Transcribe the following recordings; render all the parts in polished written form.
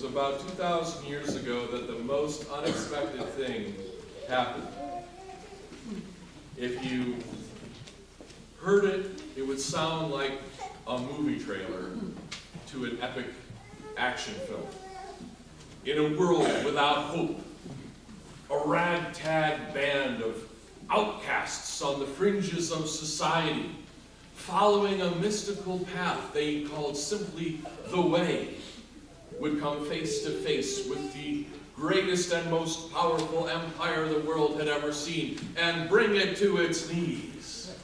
was about 2,000 years ago that the most unexpected thing happened. If you heard it, it would sound like a movie trailer to an epic action film. In a world without hope, a ragtag band of outcasts on the fringes of society, following a mystical path they called simply the Way, would come face to face with the greatest and most powerful empire the world had ever seen and bring it to its knees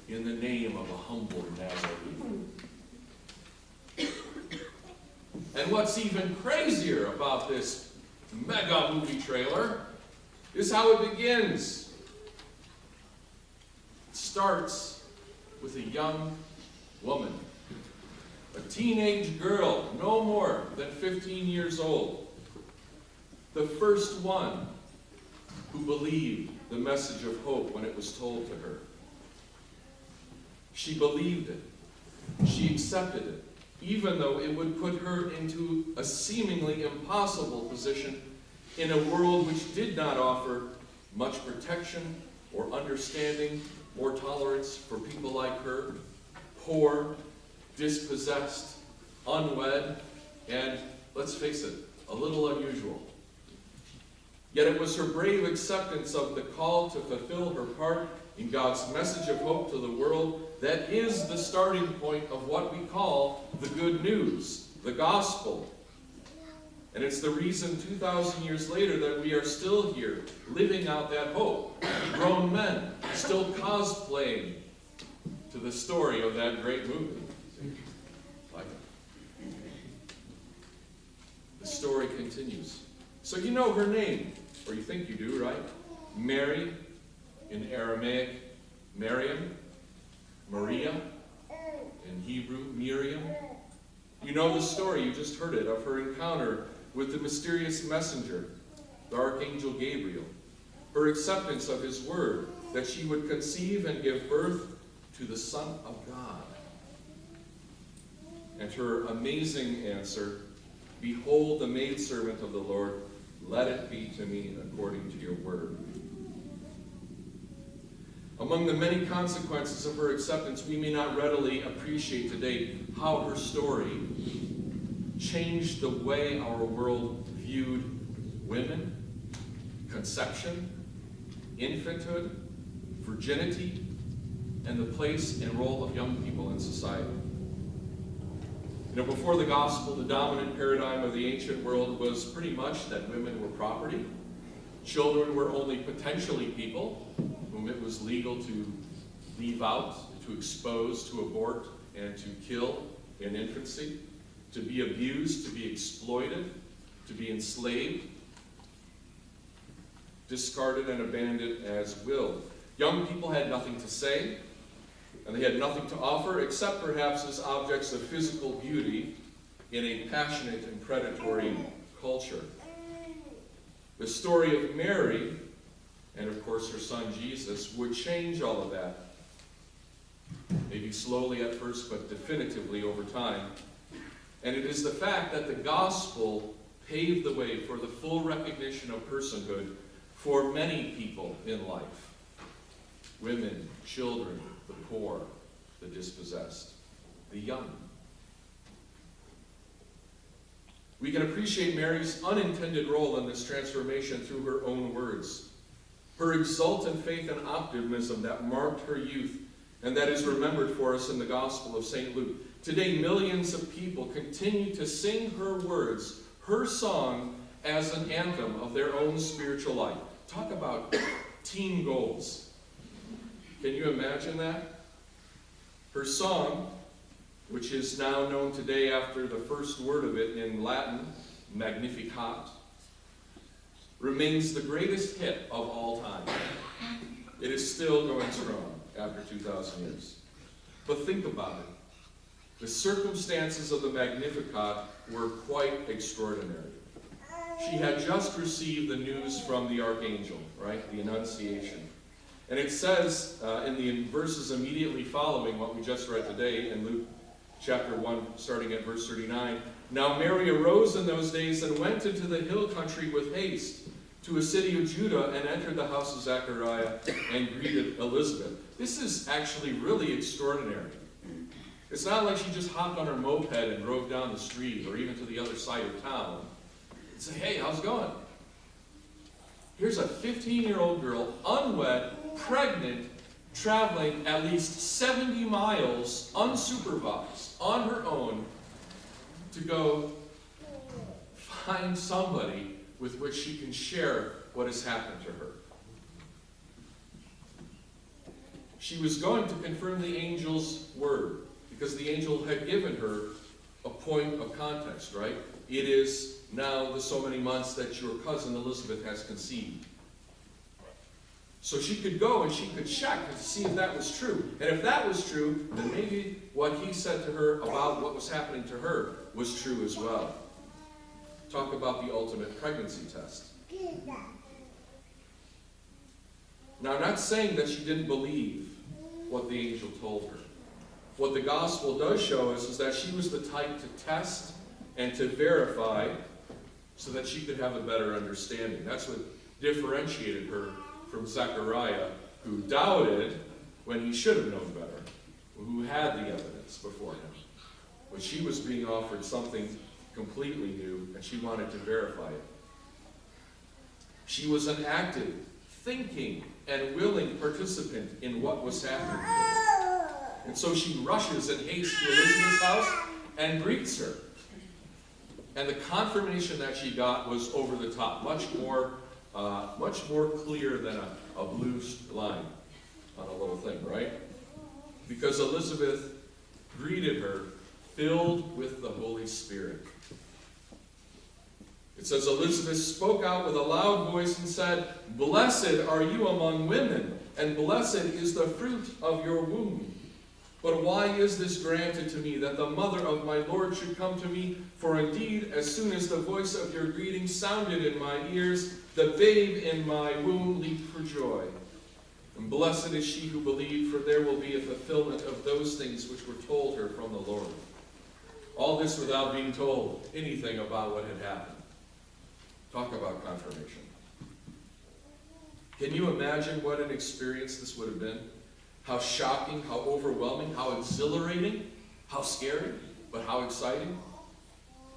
in the name of a humble Nazarene. And what's even crazier about this mega movie trailer is how it begins. It starts with a young woman, a teenage girl, no more than 15 years old, the first one who believed the message of hope when it was told to her. She believed it. She accepted it, even though it would put her into a seemingly impossible position in a world which did not offer much protection or understanding or tolerance for people like her, poor, dispossessed, unwed, and, let's face it, a little unusual. Yet it was her brave acceptance of the call to fulfill her part in God's message of hope to the world that is the starting point of what we call the good news, the gospel. And it's the reason 2,000 years later that we are still here, living out that hope. Grown men still cosplaying to the story of that great movie. Like it. The story continues. So you know her name, or you think you do, right? Mary, in Aramaic, Miriam, Maria, in Hebrew, Miriam. You know the story, you just heard it, of her encounter with the mysterious messenger, the Archangel Gabriel, her acceptance of his word, that she would conceive and give birth to the Son of God. And her amazing answer, "Behold the maidservant of the Lord, let it be to me according to your word." Among the many consequences of her acceptance, we may not readily appreciate today how her story changed the way our world viewed women, conception, infanthood, virginity, and the place and role of young people in society. You know, before the gospel, the dominant paradigm of the ancient world was pretty much that women were property. Children were only potentially people whom it was legal to leave out, to expose, to abort, and to kill in infancy, to be abused, to be exploited, to be enslaved, discarded and abandoned as willed. Young people had nothing to say, and they had nothing to offer except perhaps as objects of physical beauty in a passionate and predatory culture. The story of Mary, and of course her son Jesus, would change all of that. Maybe slowly at first, but definitively over time. And it is the fact that the gospel paved the way for the full recognition of personhood for many people in life. Women, children, the poor, the dispossessed, the young. We can appreciate Mary's unintended role in this transformation through her own words. Her exultant faith and optimism that marked her youth and that is remembered for us in the Gospel of St. Luke. Today, millions of people continue to sing her words, her song, as an anthem of their own spiritual life. Talk about teen goals. Can you imagine that? Her song, which is now known today after the first word of it in Latin, Magnificat, remains the greatest hit of all time. It is still going strong after 2,000 years. But think about it. The circumstances of the Magnificat were quite extraordinary. She had just received the news from the Archangel, right? The Annunciation. And it says in the verses immediately following what we just read today in Luke chapter 1, starting at verse 39. Now Mary arose in those days and went into the hill country with haste to a city of Judah and entered the house of Zechariah and greeted Elizabeth. This is actually really extraordinary. It's not like she just hopped on her moped and drove down the street or even to the other side of town and say, hey, how's it going? Here's a 15-year-old girl, unwed, pregnant, traveling at least 70 miles unsupervised on her own to go find somebody with which she can share what has happened to her. She was going to confirm the angel's word because the angel had given her a point of context, right? It is now the so many months that your cousin Elizabeth has conceived. So she could go and she could check and see if that was true. And if that was true, then maybe what he said to her about what was happening to her was true as well. Talk about the ultimate pregnancy test. Now, I'm not saying that she didn't believe what the angel told her. What the gospel does show us is that she was the type to test and to verify so that she could have a better understanding. That's what differentiated her from Zechariah, who doubted when he should have known better, who had the evidence before him. But she was being offered something completely new, and she wanted to verify it. She was an active, thinking, and willing participant in what was happening to her. And so she rushes in haste to Elizabeth's house and greets her. And the confirmation that she got was over the top, much more clear than a blue line on a little thing, right? Because Elizabeth greeted her filled with the Holy Spirit. It says, Elizabeth spoke out with a loud voice and said, "Blessed are you among women, and blessed is the fruit of your womb. But why is this granted to me, that the mother of my Lord should come to me? For indeed, as soon as the voice of your greeting sounded in my ears, the babe in my womb leaped for joy. And blessed is she who believed, for there will be a fulfillment of those things which were told her from the Lord." All this without being told anything about what had happened. Talk about confirmation. Can you imagine what an experience this would have been? How shocking, how overwhelming, how exhilarating, how scary, but how exciting.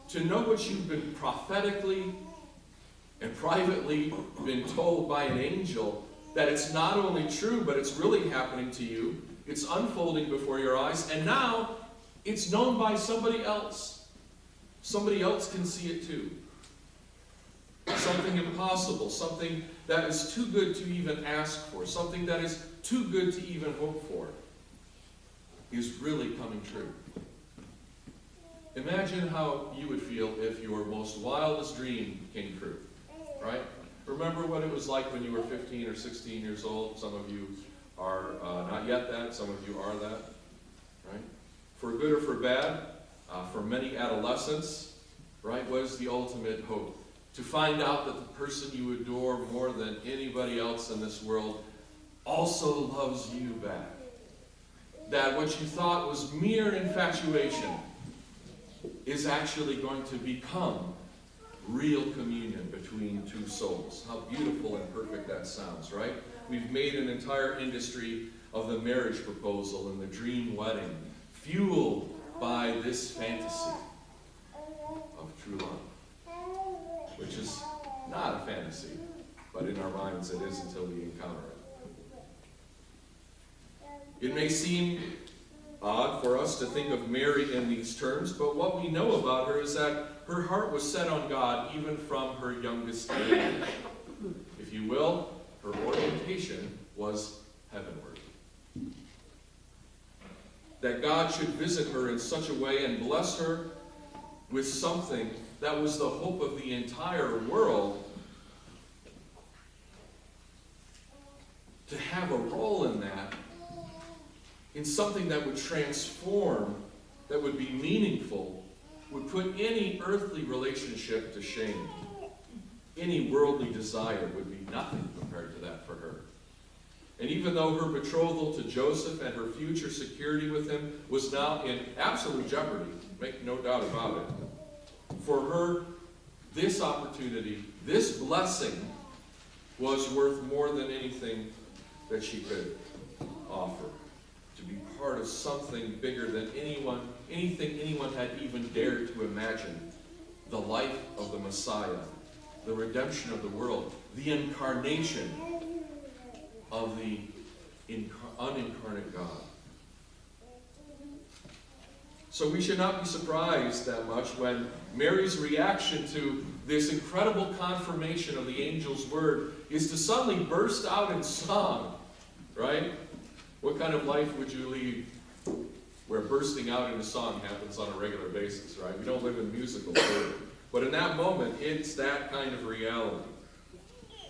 To know what you've been prophetically and privately been told by an angel, that it's not only true, but it's really happening to you. It's unfolding before your eyes, and now it's known by somebody else. Somebody else can see it too. Something impossible, something that is too good to even ask for, something that is too good to even hope for, is really coming true. Imagine how you would feel if your most wildest dream came true, right? Remember what it was like when you were 15 or 16 years old? Some of you are not yet that, some of you are that, right? For good or for bad, for many adolescents, right, what is the ultimate hope? To find out that the person you adore more than anybody else in this world also loves you back. That what you thought was mere infatuation is actually going to become real communion between two souls. How beautiful and perfect that sounds, right? We've made an entire industry of the marriage proposal and the dream wedding, fueled by this fantasy of true love, which is not a fantasy, but in our minds it is until we encounter it. It may seem odd for us to think of Mary in these terms, but what we know about her is that her heart was set on God even from her youngest age. If you will, her orientation was heavenward. That God should visit her in such a way and bless her with something that was the hope of the entire world, to have a role in that, in something that would transform, that would be meaningful, would put any earthly relationship to shame. Any worldly desire would be nothing compared to that for her. And even though her betrothal to Joseph and her future security with him was now in absolute jeopardy, make no doubt about it, for her, this opportunity, this blessing, was worth more than anything that she could offer. To be part of something bigger than anything anyone had even dared to imagine. The life of the Messiah, the redemption of the world, the incarnation of the unincarnate God. So we should not be surprised that much when Mary's reaction to this incredible confirmation of the angel's word is to suddenly burst out in song, right? What kind of life would you lead where bursting out into song happens on a regular basis, right? We don't live in musical theater. But in that moment, it's that kind of reality.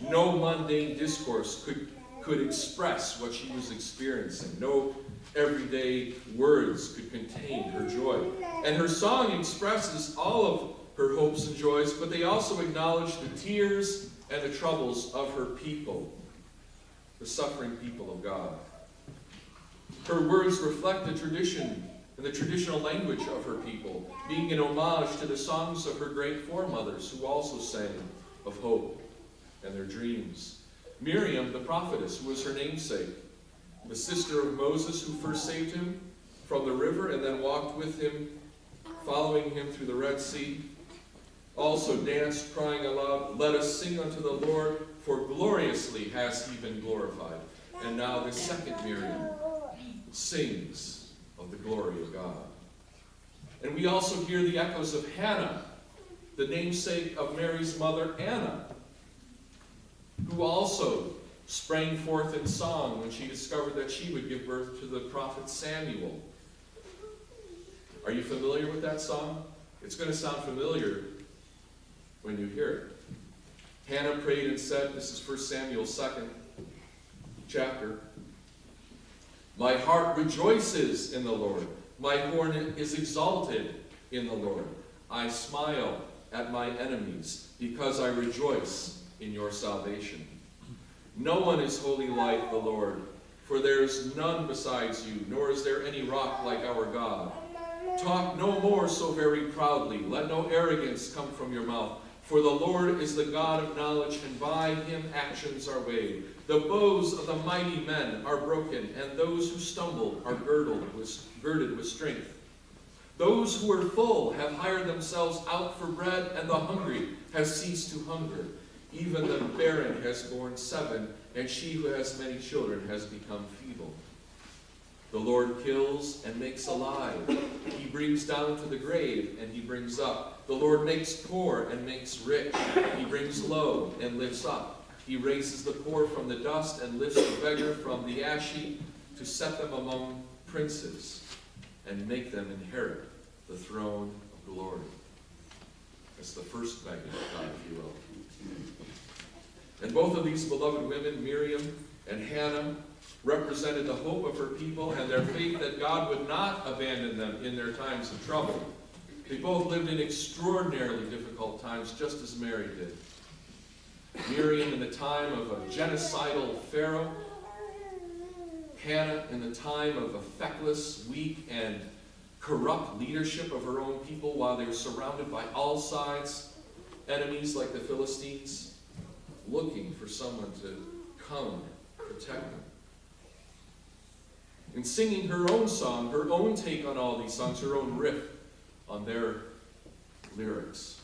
No mundane discourse could express what she was experiencing. No everyday words could contain her joy. And her song expresses all of her hopes and joys, but they also acknowledge the tears and the troubles of her people, the suffering people of God. Her words reflect the tradition and the traditional language of her people, being an homage to the songs of her great foremothers who also sang of hope and their dreams. Miriam, the prophetess, who was her namesake, the sister of Moses who first saved him from the river and then walked with him, following him through the Red Sea, also danced, crying aloud, "Let us sing unto the Lord, for gloriously has he been glorified." And now the second Miriam sings of the glory of God. And we also hear the echoes of Hannah, the namesake of Mary's mother Anna, who also sprang forth in song when she discovered that she would give birth to the prophet Samuel. Are you familiar with that song? It's going to sound familiar when you hear it. Hannah prayed and said, this is 1 Samuel 2nd chapter, "My heart rejoices in the Lord. My horn is exalted in the Lord. I smile at my enemies because I rejoice in your salvation. No one is holy like the Lord, for there is none besides you, nor is there any rock like our God. Talk no more so very proudly. Let no arrogance come from your mouth. For the Lord is the God of knowledge, and by him actions are weighed. The bows of the mighty men are broken, and those who stumble are girded with strength. Those who are full have hired themselves out for bread, and the hungry have ceased to hunger. Even the barren has borne 7, and she who has many children has become feeble. The Lord kills and makes alive. He brings down to the grave, and he brings up. The Lord makes poor and makes rich. He brings low and lifts up. He raises the poor from the dust and lifts the beggar from the ash heap, to set them among princes and make them inherit the throne of glory." That's the first magnet of God, if you will. And both of these beloved women, Miriam and Hannah, represented the hope of her people and their faith that God would not abandon them in their times of trouble. They both lived in extraordinarily difficult times, just as Mary did. Miriam in the time of a genocidal Pharaoh, Hannah in the time of a feckless, weak, and corrupt leadership of her own people while they were surrounded by all sides, enemies like the Philistines, looking for someone to come protect them. In singing her own song, her own take on all these songs, her own riff on their lyrics.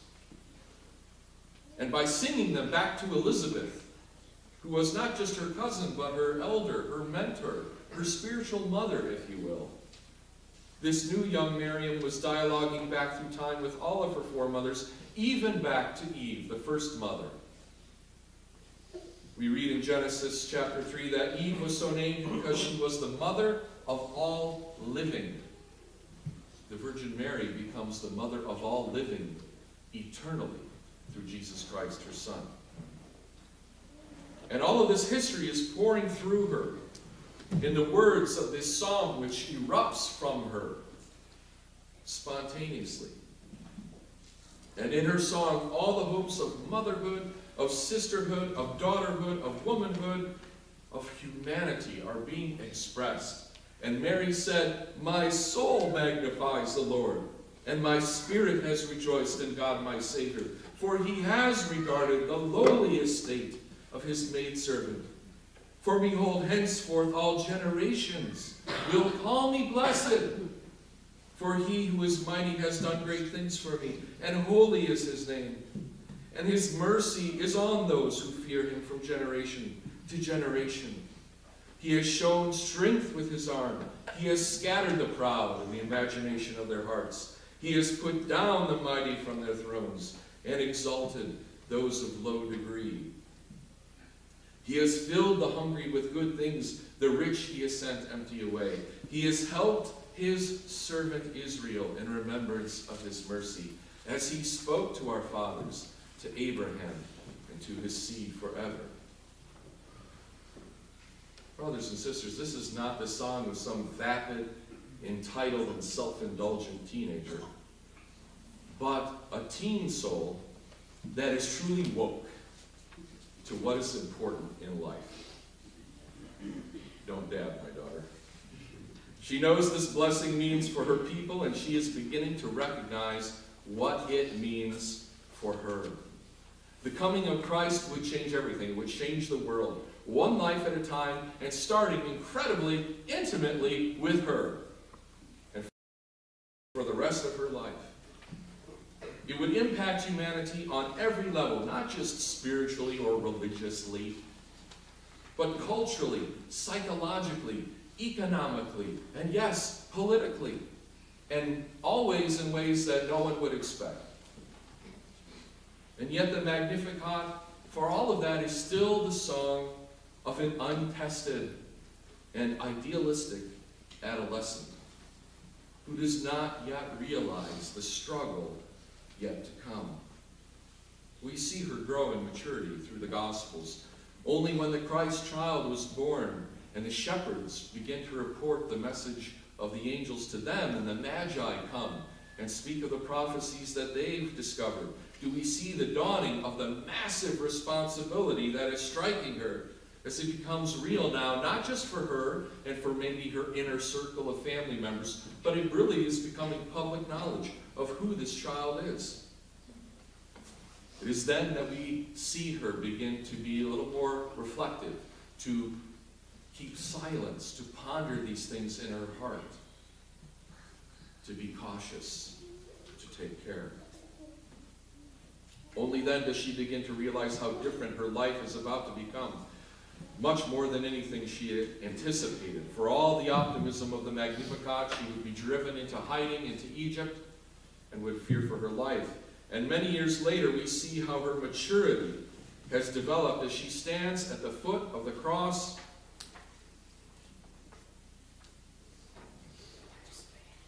And by singing them back to Elizabeth, who was not just her cousin, but her elder, her mentor, her spiritual mother, if you will. This new young Miriam was dialoguing back through time with all of her foremothers, even back to Eve, the first mother. We read in Genesis chapter 3 that Eve was so named because she was the mother of all living. The Virgin Mary becomes the mother of all living eternally through Jesus Christ, her Son. And all of this history is pouring through her in the words of this psalm which erupts from her spontaneously. And in her song, all the hopes of motherhood, of sisterhood, of daughterhood, of womanhood of humanity are being expressed. And Mary said, "My soul magnifies the Lord, and my spirit has rejoiced in God my Savior, for he has regarded the lowly estate of his maidservant. For behold, henceforth all generations will call me blessed. For he who is mighty has done great things for me, and holy is his name. And his mercy is on those who fear him from generation to generation. He has shown strength with his arm. He has scattered the proud in the imagination of their hearts. He has put down the mighty from their thrones and exalted those of low degree. He has filled the hungry with good things. The rich he has sent empty away. He has helped his servant Israel in remembrance of his mercy, as he spoke to our fathers, to Abraham, and to his seed forever." Brothers and sisters, this is not the song of some vapid, entitled, and self-indulgent teenager, but a teen soul that is truly woke to what is important in life. Don't dab, my daughter. She knows this blessing means for her people, and she is beginning to recognize what it means for her. The coming of Christ would change everything. It would change the world, one life at a time, and starting incredibly intimately with her, and for the rest of her life. It would impact humanity on every level, not just spiritually or religiously, but culturally, psychologically, economically, and yes, politically, and always in ways that no one would expect. And yet the Magnificat, for all of that, is still the song of an untested and idealistic adolescent who does not yet realize the struggle yet to come. We see her grow in maturity through the Gospels. Only when the Christ child was born and the shepherds begin to report the message of the angels to them, and the Magi come and speak of the prophecies that they've discovered, do we see the dawning of the massive responsibility that is striking her as it becomes real now, not just for her and for maybe her inner circle of family members, but it really is becoming public knowledge of who this child is. It is then that we see her begin to be a little more reflective, to keep silence, to ponder these things in her heart, to be cautious, to take care. Only then does she begin to realize how different her life is about to become, much more than anything she had anticipated. For all the optimism of the Magnificat, she would be driven into hiding into Egypt and would fear for her life. And many years later, we see how her maturity has developed as she stands at the foot of the cross,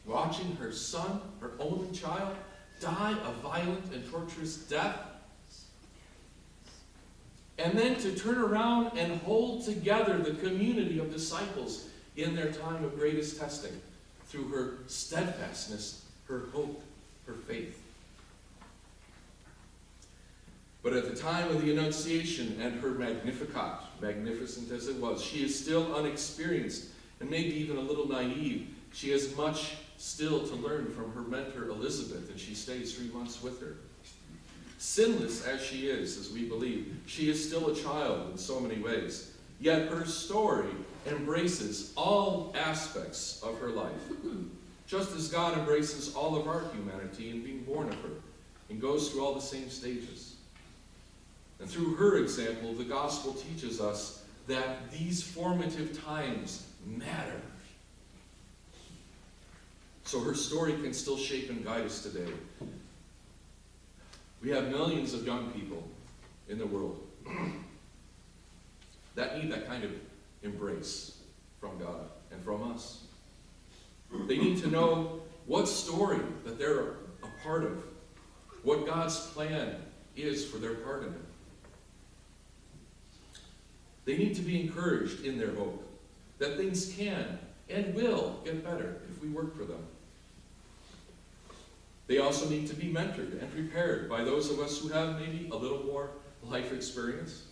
watching her son, her only child, die a violent and torturous death, and then to turn around and hold together the community of disciples in their time of greatest testing through her steadfastness, her hope, her faith. But at the time of the Annunciation and her Magnificat, magnificent as it was, she is still unexperienced and maybe even a little naive. She has much still to learn from her mentor Elizabeth, and she stays 3 months with her. Sinless as she is, as we believe, she is still a child in so many ways. Yet her story embraces all aspects of her life, just as God embraces all of our humanity in being born of her, and goes through all the same stages. And through her example, the gospel teaches us that these formative times matter. So her story can still shape and guide us today. We have millions of young people in the world that need that kind of embrace from God and from us. They need to know what story that they're a part of, what God's plan is for their part in it. They need to be encouraged in their hope that things can and will get better if we work for them. They also need to be mentored and prepared by those of us who have maybe a little more life experience,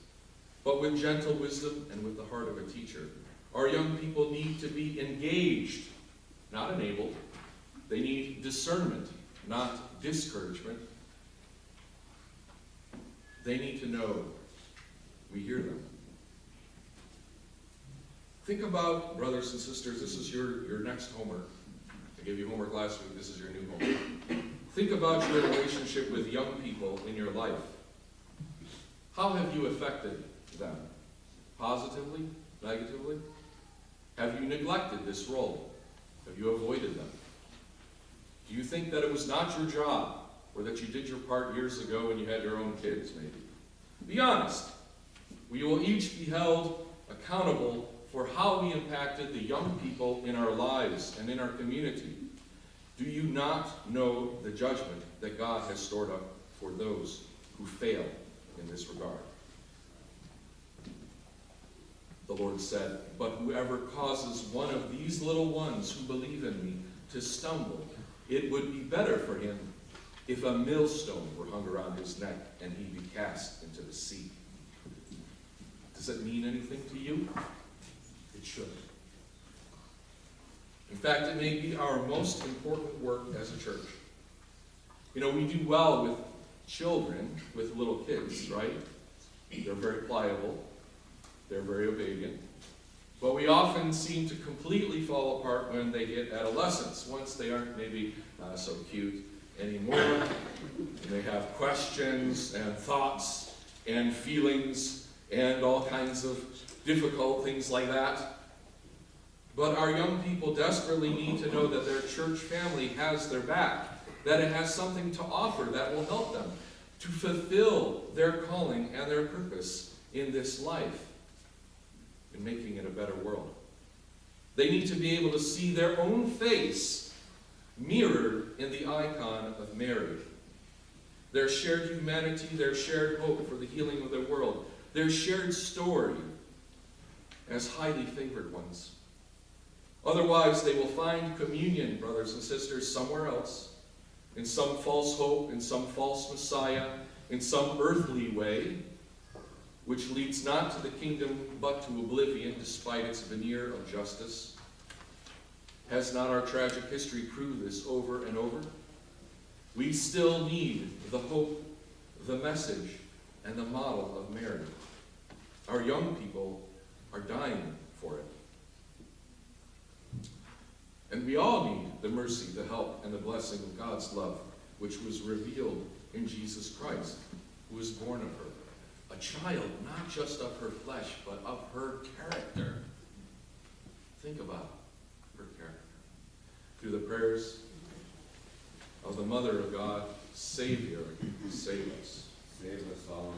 but with gentle wisdom and with the heart of a teacher. Our young people need to be engaged, not enabled. They need discernment, not discouragement. They need to know we hear them. Think about, brothers and sisters, this is your next homework. I gave you homework last week, this is your new homework. Think about your relationship with young people in your life. How have you affected them? Positively? Negatively? Have you neglected this role? Have you avoided them? Do you think that it was not your job, or that you did your part years ago when you had your own kids, maybe? Be honest. We will each be held accountable for how we impacted the young people in our lives and in our community. Do you not know the judgment that God has stored up for those who fail in this regard? The Lord said, "But whoever causes one of these little ones who believe in me to stumble, it would be better for him if a millstone were hung around his neck and he be cast into the sea." Does it mean anything to you? It should. In fact, it may be our most important work as a church. You know, we do well with children, with little kids, right? They're very pliable. They're very obedient. But we often seem to completely fall apart when they hit adolescence. Once they aren't maybe so cute anymore, and they have questions and thoughts and feelings and all kinds of difficult things like that. But our young people desperately need to know that their church family has their back, that it has something to offer that will help them to fulfill their calling and their purpose in this life, in making it a better world. They need to be able to see their own face mirrored in the icon of Mary. Their shared humanity, their shared hope for the healing of the world, their shared story as highly favored ones. Otherwise, they will find communion, brothers and sisters, somewhere else, in some false hope, in some false Messiah, in some earthly way, which leads not to the kingdom but to oblivion despite its veneer of justice. Has not our tragic history proved this over and over? We still need the hope, the message, and the model of Mary. Our young people are dying for it. And we all need the mercy, the help, and the blessing of God's love, which was revealed in Jesus Christ, who was born of her. A child, not just of her flesh, but of her character. Think about her character. Through the prayers of the Mother of God, Savior, save us. Save us all.